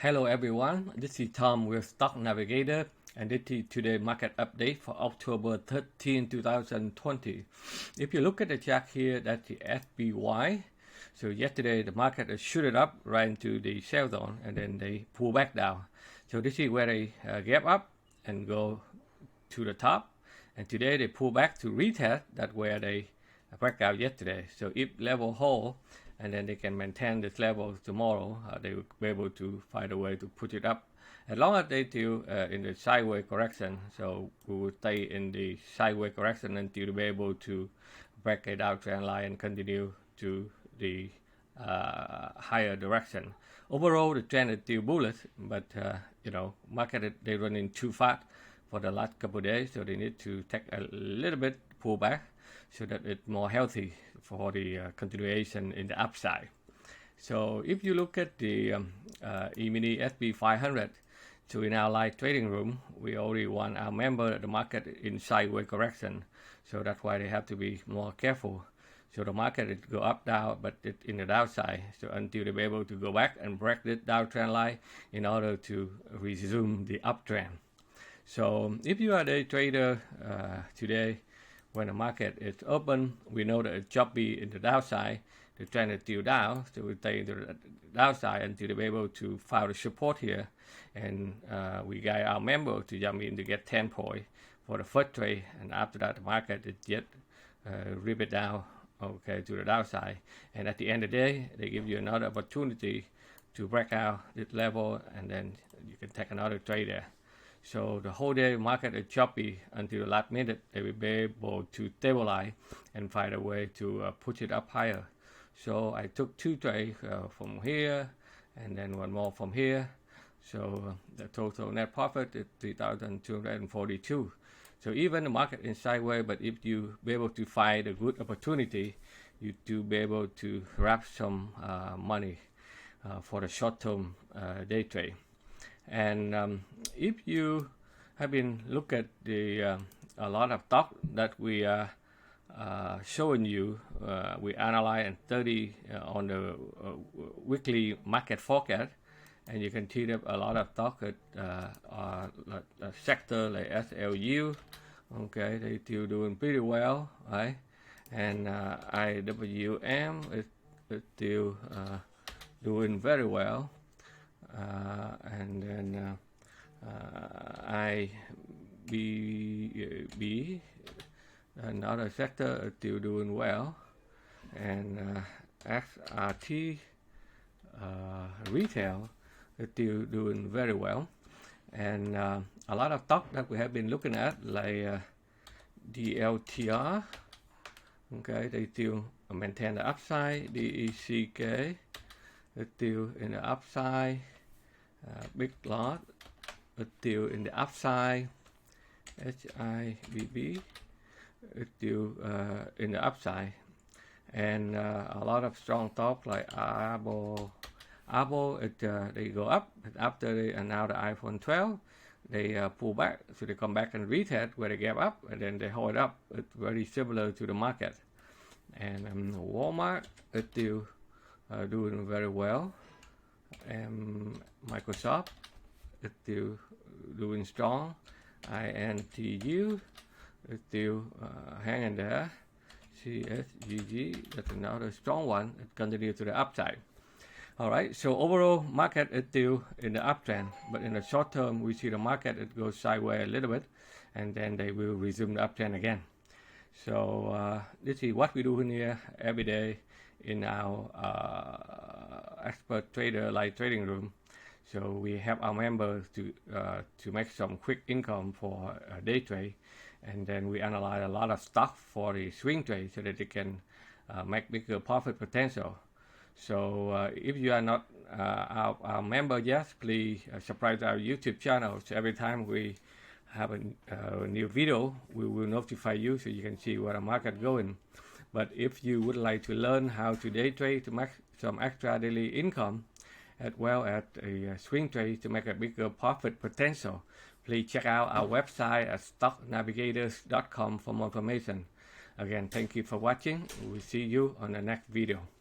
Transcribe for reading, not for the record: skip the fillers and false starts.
Hello everyone, this is Tom with Stock Navigator, and this is today's market update for October 13, 2020. If you look at the chart here, that's the SPY. So yesterday the market has shooted up right into the sell zone and then they pull back down. So this is where they gap up and go to the top, and today they pull back to retest. That's where they break out yesterday. So if level hold, and then they can maintain this level tomorrow, they will be able to find a way to push it up. As long as they still in the sideways correction, so we will stay in the sideways correction until they be able to break a downtrend line and continue to the higher direction. Overall, the trend is still bullish, but market they running too fast for the last couple of days, so they need to take a little bit pullback so that it's more healthy for the continuation in the upside. So if you look at the E-mini SP 500, so in our live trading room, we already want our member the market in sideways correction. So that's why they have to be more careful. So the market it go up, down, but it's in the downside. So until they be able to go back and break this downtrend line in order to resume the uptrend. So if you are a day trader today, when the market is open, we know that it's choppy in the downside. The trend is still down, so we stay in the downside until they be able to find the support here. And we guide our member to jump in to get 10 points for the first trade. And after that, the market is yet rip it down, okay, to the downside. And at the end of the day, they give you another opportunity to break out this level, and then you can take another trade there. So the whole day market is choppy until the last minute. They will be able to stabilize and find a way to push it up higher. So I took two trades from here and then one more from here. So the total net profit is 3,242. So even the market is sideways, but if you be able to find a good opportunity, you do be able to grab some money for the short-term day trade. And if you have been look at the a lot of stock that we are showing you, we analyze and study on the weekly market forecast, and you can see that a lot of stock at a sector like SLU, okay, they still doing pretty well, right? And IWM is still doing very well. And then IBB, another sector, is still doing well, and XRT retail is still doing very well, and a lot of stock that we have been looking at, like DLTR, okay, they still maintain the upside. DECK is still in the upside. Big lot is still in the upside. HIBB is still in the upside, and a lot of strong stock like Abo, they go up after they and now the iPhone 12. They pull back, so they come back and retest where they gap up, and then they hold up. It's very similar to the market. And Walmart is still doing very well, and Microsoft is still doing strong. INTU is still hanging there. CSGG, that's another strong one. It continues to the upside. All right, so overall market is still in the uptrend, but in the short term we see the market it goes sideways a little bit, and then they will resume the uptrend again. So this is what we do in here every day in our expert trader live trading room. So we help our members to make some quick income for a day trade, and then we analyze a lot of stock for the swing trade so that they can make bigger profit potential. So if you are not our member yet, please subscribe to our YouTube channel. So every time we have a new video, we will notify you so you can see where the market going. But if you would like to learn how to day trade to make some extra daily income, as well as a swing trade to make a bigger profit potential, please check out our website at stocknavigators.com for more information. Again, thank you for watching. We'll see you on the next video.